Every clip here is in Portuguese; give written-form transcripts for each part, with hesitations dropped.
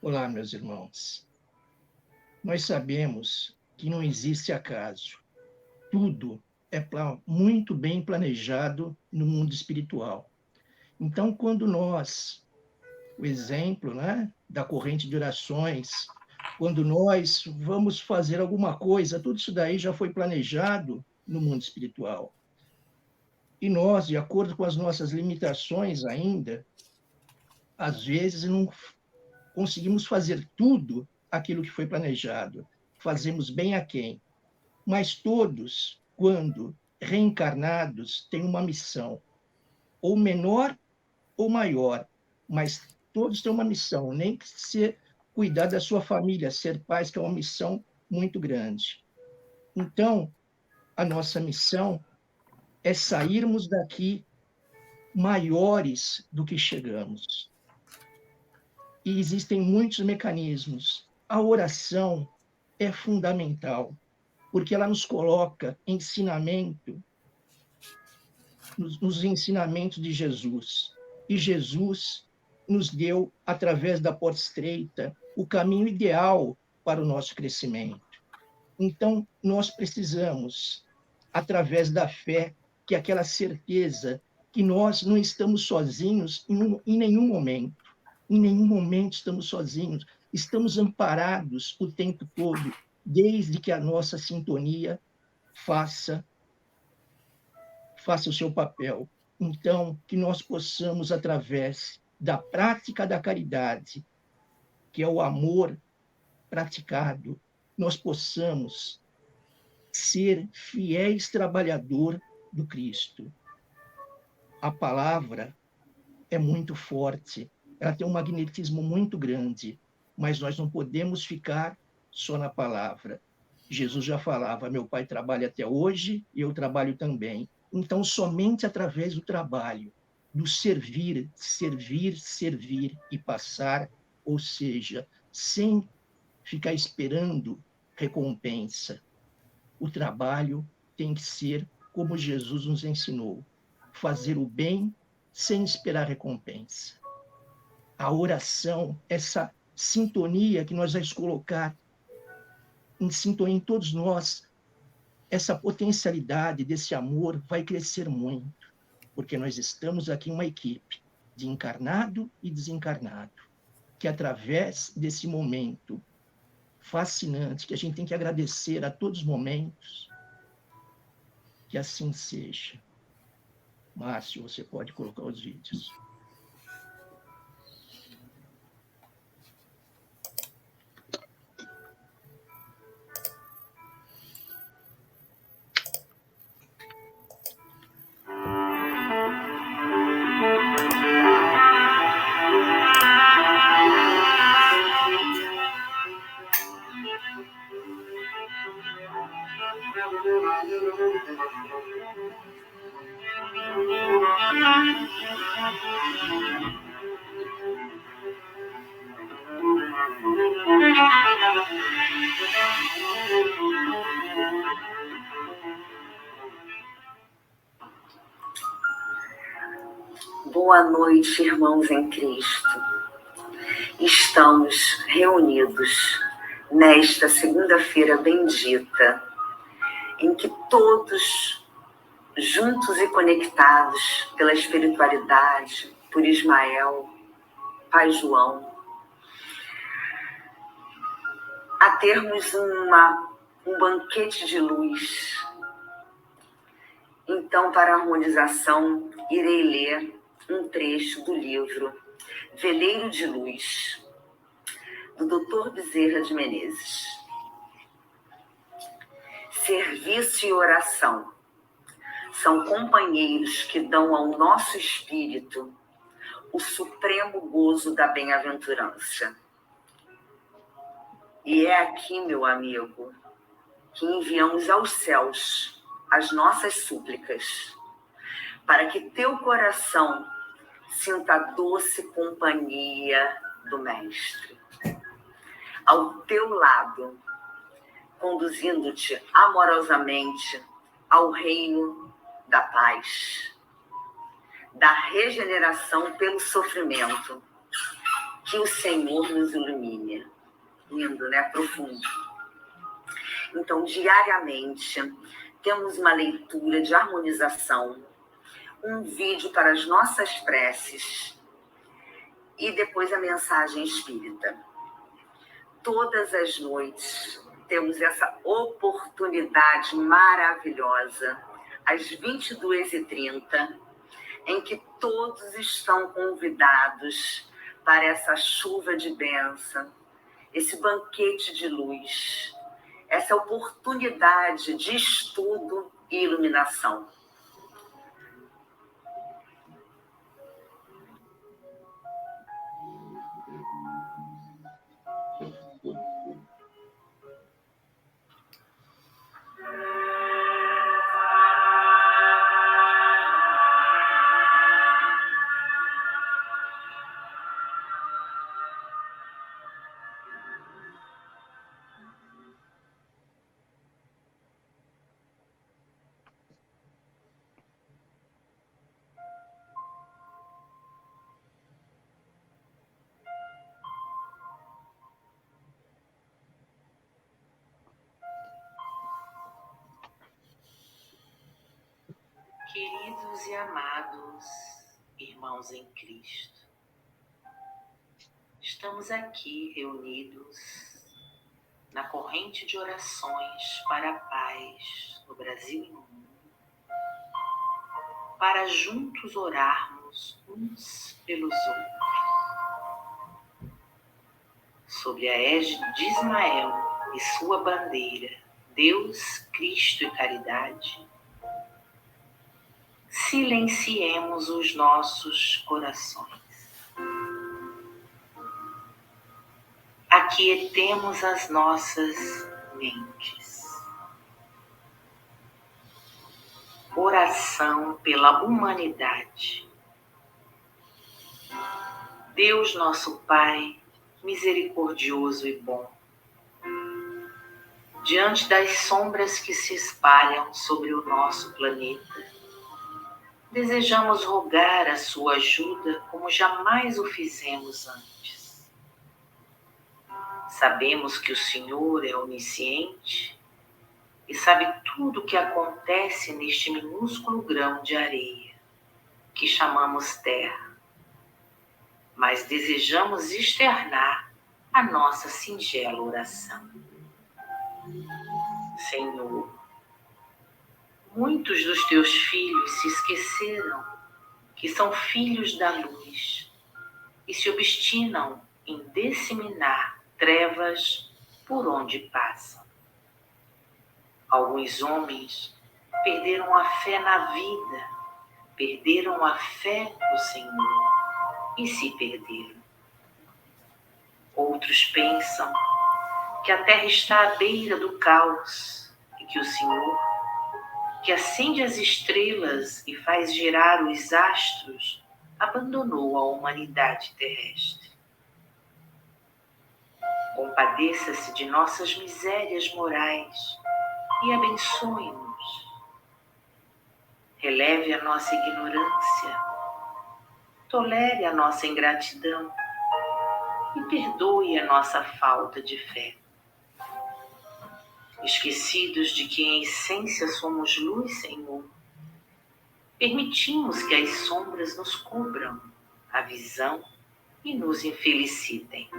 Olá, meus irmãos. Nós sabemos que não existe acaso. Tudo é muito bem planejado no mundo espiritual. Então, quando nós, o exemplo, né, da corrente de orações, quando nós vamos fazer alguma coisa, tudo isso daí já foi planejado no mundo espiritual. E nós, de acordo com as nossas limitações ainda, às vezes não conseguimos fazer tudo aquilo que foi planejado. Fazemos bem aquém. Mas todos, quando reencarnados, têm uma missão, ou menor ou maior, mas todos têm uma missão, nem que ser cuidar da sua família, ser pais, que é uma missão muito grande. Então, a nossa missão é sairmos daqui maiores do que chegamos. E existem muitos mecanismos. A oração é fundamental, porque ela nos coloca ensinamento nos ensinamentos de Jesus. E Jesus nos deu, através da porta estreita, o caminho ideal para o nosso crescimento. Então, nós precisamos, através da fé, que é aquela certeza que nós não estamos sozinhos em nenhum momento. Em nenhum momento estamos sozinhos. Estamos amparados o tempo todo, desde que a nossa sintonia faça o seu papel. Então, que nós possamos, através da prática da caridade, que é o amor praticado, nós possamos ser fiéis trabalhador do Cristo. A palavra é muito forte, ela tem um magnetismo muito grande, mas nós não podemos ficar só na palavra. Jesus já falava: meu Pai trabalha até hoje e eu trabalho também. Então, somente através do trabalho, do servir, servir, servir e passar, ou seja, sem ficar esperando recompensa. O trabalho tem que ser como Jesus nos ensinou: fazer o bem sem esperar recompensa. A oração, essa sintonia que nós vamos colocar em sintonia em todos nós, essa potencialidade desse amor vai crescer muito, porque nós estamos aqui em uma equipe de encarnado e desencarnado, que através desse momento fascinante, que a gente tem que agradecer a todos os momentos, que assim seja. Márcio, você pode colocar os vídeos. Boa noite, irmãos em Cristo. Estamos reunidos nesta segunda-feira bendita, em que todos, juntos e conectados pela espiritualidade, por Ismael, Pai João, a termos um banquete de luz. Então, para a harmonização, irei ler um trecho do livro Veleiro de Luz, do Dr. Bezerra de Menezes. Serviço e oração são companheiros que dão ao nosso espírito o supremo gozo da bem-aventurança. E é aqui, meu amigo, que enviamos aos céus as nossas súplicas, para que teu coração sinta a doce companhia do Mestre, ao teu lado, conduzindo-te amorosamente ao reino da paz, da regeneração pelo sofrimento, Que o Senhor nos ilumine. Lindo, né? Profundo. Então, diariamente, temos uma leitura de harmonização, um vídeo para as nossas preces e depois a mensagem espírita. Todas as noites temos essa oportunidade maravilhosa, às 22h30, em que todos estão convidados para essa chuva de bênção, esse banquete de luz, essa oportunidade de estudo e iluminação. Queridos e amados irmãos em Cristo, estamos aqui reunidos na corrente de orações para a paz no Brasil e no mundo, para juntos orarmos uns pelos outros, sob a égide de Ismael e sua bandeira, Deus, Cristo e caridade. Silenciemos os nossos corações. Aquietemos as nossas mentes. Oração pela humanidade. Deus nosso Pai, misericordioso e bom, diante das sombras que se espalham sobre o nosso planeta, desejamos rogar a sua ajuda como jamais o fizemos antes. Sabemos que o Senhor é onisciente e sabe tudo o que acontece neste minúsculo grão de areia, que chamamos terra, mas desejamos externar a nossa singela oração. Senhor, muitos dos teus filhos se esqueceram que são filhos da luz e se obstinam em disseminar trevas por onde passam. Alguns homens perderam a fé na vida, perderam a fé no Senhor e se perderam. Outros pensam que a terra está à beira do caos e que o Senhor, que acende as estrelas e faz girar os astros, abandonou a humanidade terrestre. Compadeça-se de nossas misérias morais e abençoe-nos. Releve a nossa ignorância, tolere a nossa ingratidão e perdoe a nossa falta de fé. Esquecidos de que em essência somos luz, Senhor, permitimos que as sombras nos cubram a visão e nos infelicitem.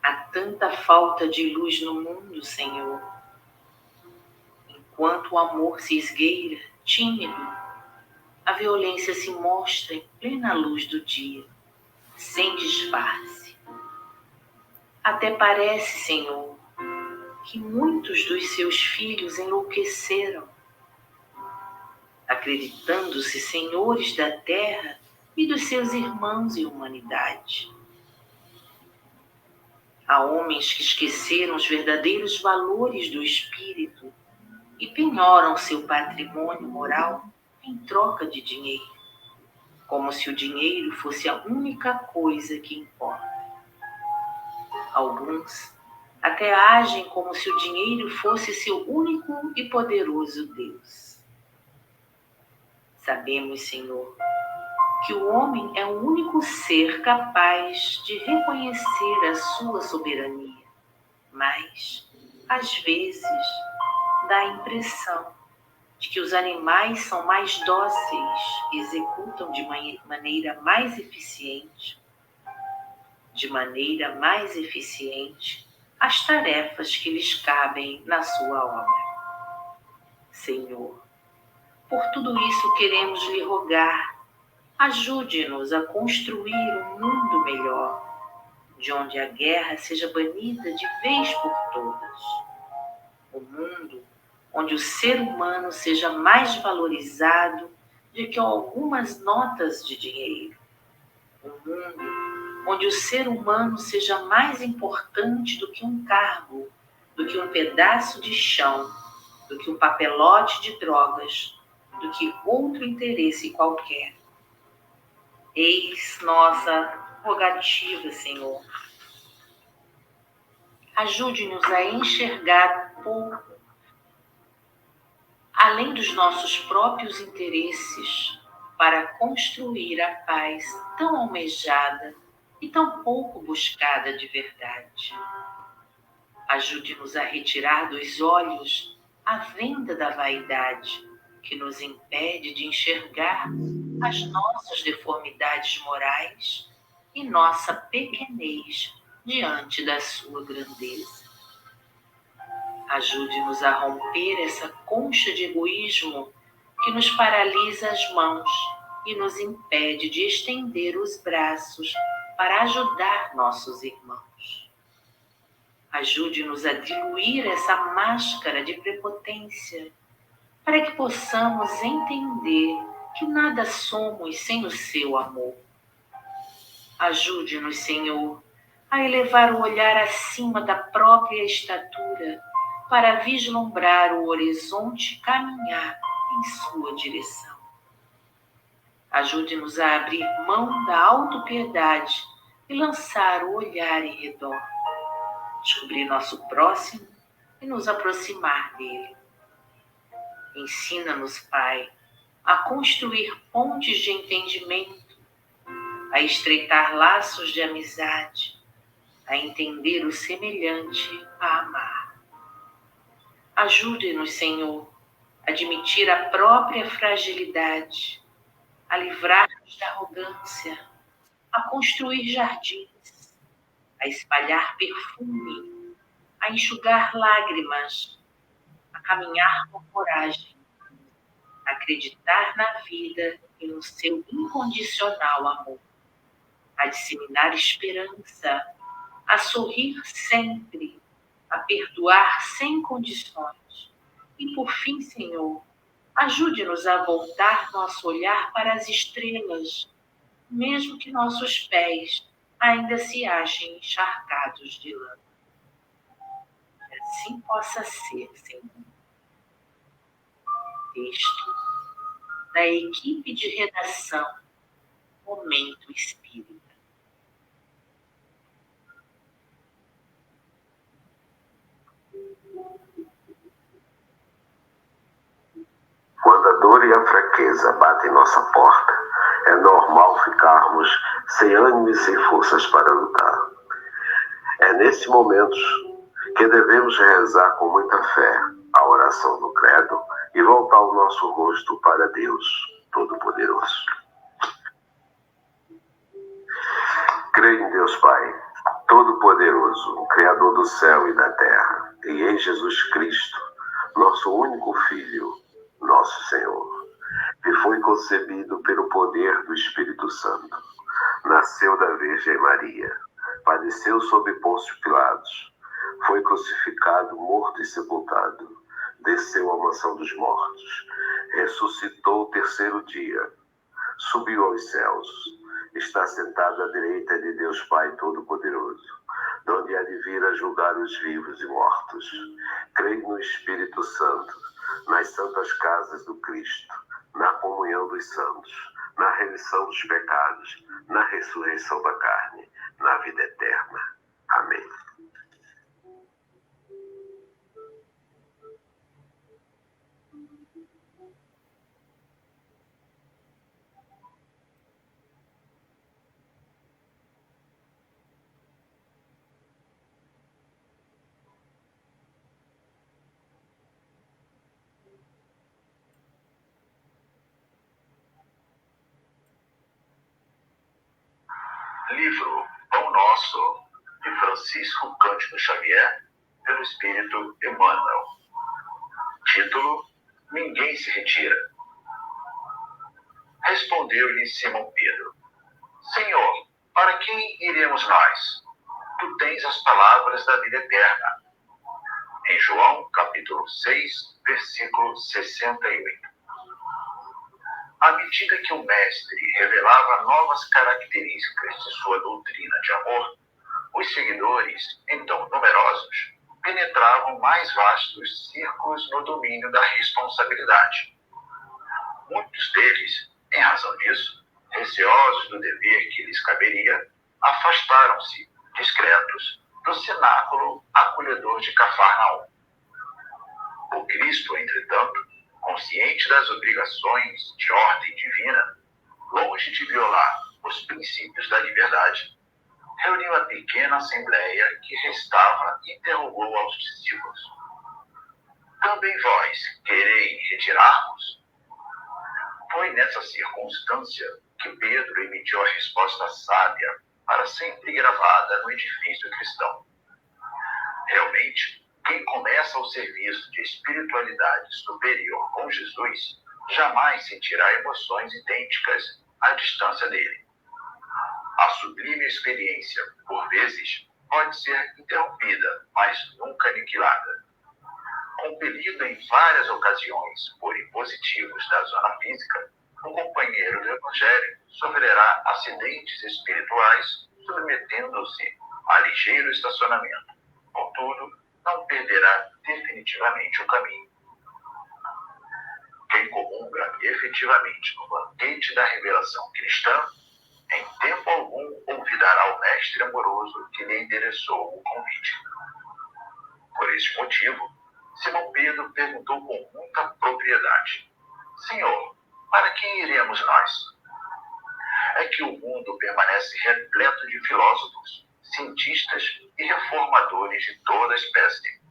Há tanta falta de luz no mundo, Senhor. Enquanto o amor se esgueira, tímido, a violência se mostra em plena luz do dia, sem disfarce. Até parece, Senhor, que muitos dos seus filhos enlouqueceram, acreditando-se senhores da terra e dos seus irmãos e humanidade. Há homens que esqueceram os verdadeiros valores do espírito e penhoram seu patrimônio moral em troca de dinheiro, como se o dinheiro fosse a única coisa que importa. Alguns até agem como se o dinheiro fosse seu único e poderoso Deus. Sabemos, Senhor, que o homem é o único ser capaz de reconhecer a sua soberania, mas, às vezes, dá a impressão de que os animais são mais dóceis e executam de maneira mais eficiente as tarefas que lhes cabem na sua obra. Senhor, por tudo isso queremos lhe rogar, ajude-nos a construir um mundo melhor, de onde a guerra seja banida de vez por todas. Um mundo onde o ser humano seja mais valorizado do que algumas notas de dinheiro. Um mundo onde o ser humano seja mais importante do que um cargo, do que um pedaço de chão, do que um papelote de drogas, do que outro interesse qualquer. Eis nossa rogativa, Senhor. Ajude-nos a enxergar um pouco além dos nossos próprios interesses para construir a paz tão almejada e tão pouco buscada de verdade. Ajude-nos a retirar dos olhos a venda da vaidade que nos impede de enxergar as nossas deformidades morais e nossa pequenez diante da sua grandeza. Ajude-nos a romper essa concha de egoísmo que nos paralisa as mãos e nos impede de estender os braços para ajudar nossos irmãos. Ajude-nos a diluir essa máscara de prepotência para que possamos entender que nada somos sem o seu amor. Ajude-nos, Senhor, a elevar o olhar acima da própria estatura para vislumbrar o horizonte e caminhar em sua direção. Ajude-nos a abrir mão da autopiedade e lançar o olhar em redor, descobrir nosso próximo e nos aproximar dele. Ensina-nos, Pai, a construir pontes de entendimento, a estreitar laços de amizade, a entender o semelhante, a amar. Ajude-nos, Senhor, a admitir a própria fragilidade, a livrar-nos da arrogância, a construir jardins, a espalhar perfume, a enxugar lágrimas, a caminhar com coragem, a acreditar na vida e no seu incondicional amor, a disseminar esperança, a sorrir sempre, a perdoar sem condições. E, por fim, Senhor, ajude-nos a voltar nosso olhar para as estrelas, mesmo que nossos pés ainda se achem encharcados de lama. Que assim possa ser, Senhor. Texto da equipe de redação Momento Espírita. Quando a dor e a fraqueza batem nossa porta, é normal ficarmos sem ânimo e sem forças para lutar. É nesses momentos que devemos rezar com muita fé a oração do credo e voltar o nosso rosto para Deus Todo-Poderoso. Creio em Deus Pai, Todo-Poderoso, Criador do céu e da terra, e em Jesus Cristo, nosso único Filho, nosso Senhor, que foi concebido pelo poder do Espírito Santo, nasceu da Virgem Maria, padeceu sob Pôncio Pilatos, foi crucificado, morto e sepultado, desceu à mansão dos mortos, ressuscitou o terceiro dia, subiu aos céus, está sentado à direita de Deus Pai Todo-Poderoso, de onde há de vir a julgar os vivos e mortos. Creio no Espírito Santo, nas santas casas do Cristo, na comunhão dos santos, na remissão dos pecados, na ressurreição da carne, na vida eterna. Amém. Livro Pão Nosso, de Francisco Cândido Xavier, pelo Espírito Emmanuel. Título: Ninguém se retira. Respondeu-lhe Simão Pedro: Senhor, para quem iremos nós? Tu tens as palavras da vida eterna. Em João, capítulo 6, versículo 68. À medida que o mestre revelava novas características de sua doutrina de amor, os seguidores, então numerosos, penetravam mais vastos círculos no domínio da responsabilidade. Muitos deles, em razão disso, receosos do dever que lhes caberia, afastaram-se, discretos, do cenáculo acolhedor de Cafarnaum. O Cristo, entretanto, consciente das obrigações de ordem divina, longe de violar os princípios da liberdade, reuniu a pequena assembleia que restava e interrogou aos discípulos: Também vós quereis retirar-vos? Foi nessa circunstância que Pedro emitiu a resposta sábia, para sempre gravada no edifício cristão. Realmente, quem começa o serviço de espiritualidade superior com Jesus jamais sentirá emoções idênticas à distância dele. A sublime experiência, por vezes, pode ser interrompida, mas nunca aniquilada. Compelido em várias ocasiões por impositivos da zona física, o companheiro do Evangelho sofrerá acidentes espirituais, submetendo-se a ligeiro estacionamento. Contudo, não perderá definitivamente o caminho. Quem comunga efetivamente no banquete da revelação cristã, em tempo algum olvidará o mestre amoroso que lhe endereçou o convite. Por este motivo, Simão Pedro perguntou com muita propriedade: Senhor, para quem iremos nós? É que o mundo permanece repleto de filósofos, cientistas e reformadores de toda espécie,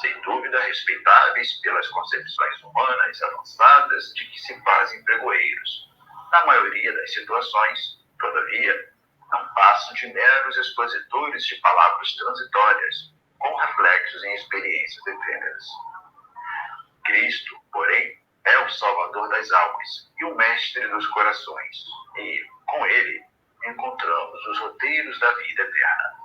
sem dúvida respeitáveis pelas concepções humanas avançadas de que se fazem pregoeiros. Na maioria das situações, todavia, não passam de meros expositores de palavras transitórias, com reflexos em experiências efêmeras. Cristo, porém, é o Salvador das almas e o Mestre dos corações, e, com ele, encontramos os roteiros da vida eterna.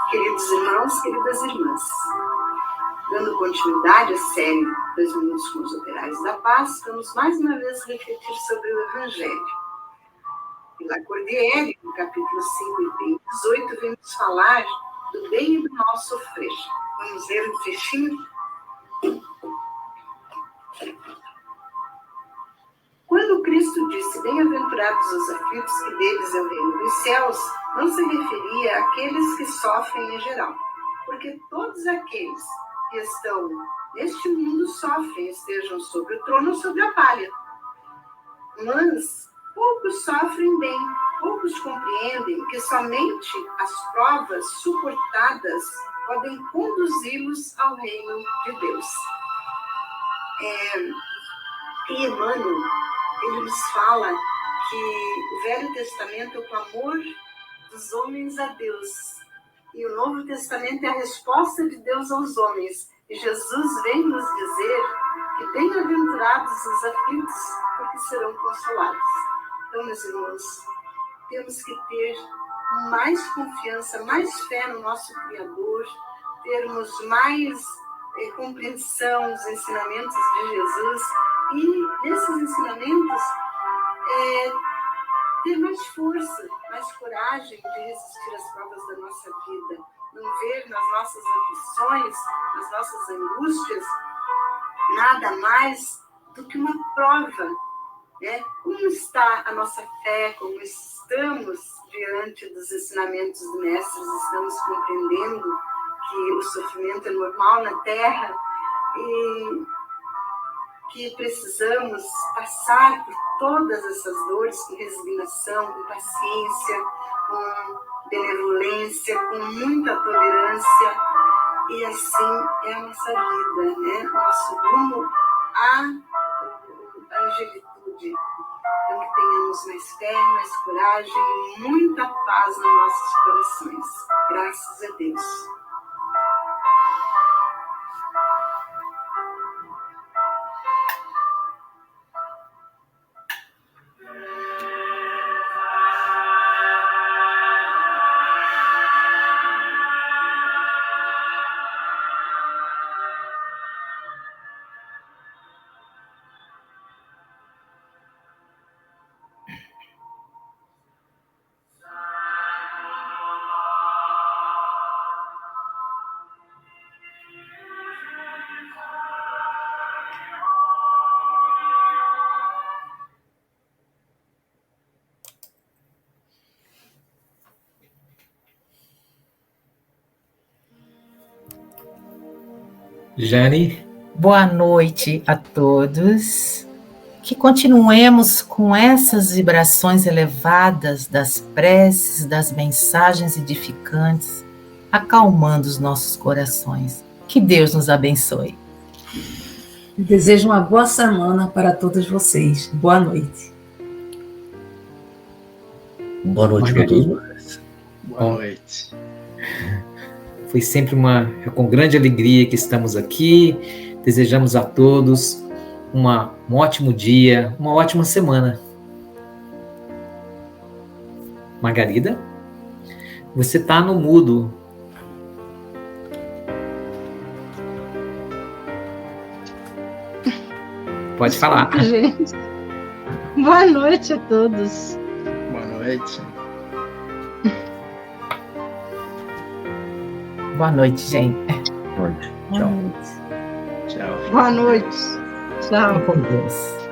Queridos irmãos, queridas irmãs, dando continuidade à série 2 Minutos com os Operários da Paz, vamos mais uma vez refletir sobre o Evangelho. E Lacordaire, no capítulo 5, item 18, vem nos falar do bem e do mal sofrer. Vamos ler um trechinho? Quando Cristo disse: Bem-aventurados os aflitos, que deles é o reino dos céus, não se referia àqueles que sofrem em geral, porque todos aqueles que estão neste mundo sofrem, estejam sobre o trono ou sobre a palha. Mas poucos sofrem bem, poucos compreendem que somente as provas suportadas podem conduzi-los ao reino de Deus. E Emmanuel, ele nos fala que o Velho Testamento é o clamor dos homens a Deus, e o Novo Testamento é a resposta de Deus aos homens. E Jesus vem nos dizer que bem-aventurados os aflitos, porque serão consolados. Então, meus irmãos, temos que ter mais confiança, mais fé no nosso Criador, termos mais compreensão dos ensinamentos de Jesus, e nesses ensinamentos ter mais força, mais coragem de resistir às provas da nossa vida, não ver nas nossas aflições, nas nossas angústias, nada mais do que uma prova, né? Como está a nossa fé, como estamos diante dos ensinamentos dos mestres, estamos compreendendo que o sofrimento é normal na Terra, e que precisamos passar por todas essas dores com resignação, com paciência, com benevolência, com muita tolerância. E assim é a nossa vida, né? Nosso rumo à angelitude. Então, que tenhamos mais fé, mais coragem e muita paz nos nossos corações. Graças a Deus. Jane? Boa noite a todos. Que continuemos com essas vibrações elevadas das preces, das mensagens edificantes, acalmando os nossos corações. Que Deus nos abençoe. Desejo uma boa semana para todos vocês. Boa noite. Boa noite para todos. Boa noite. Foi sempre com grande alegria que estamos aqui. Desejamos a todos um ótimo dia, uma ótima semana. Margarida, você está no mudo. Pode falar. Gente. Boa noite a todos. Boa noite. Boa noite, gente. Boa noite. Tchau. Boa noite. Tchau. Fiquem com Deus.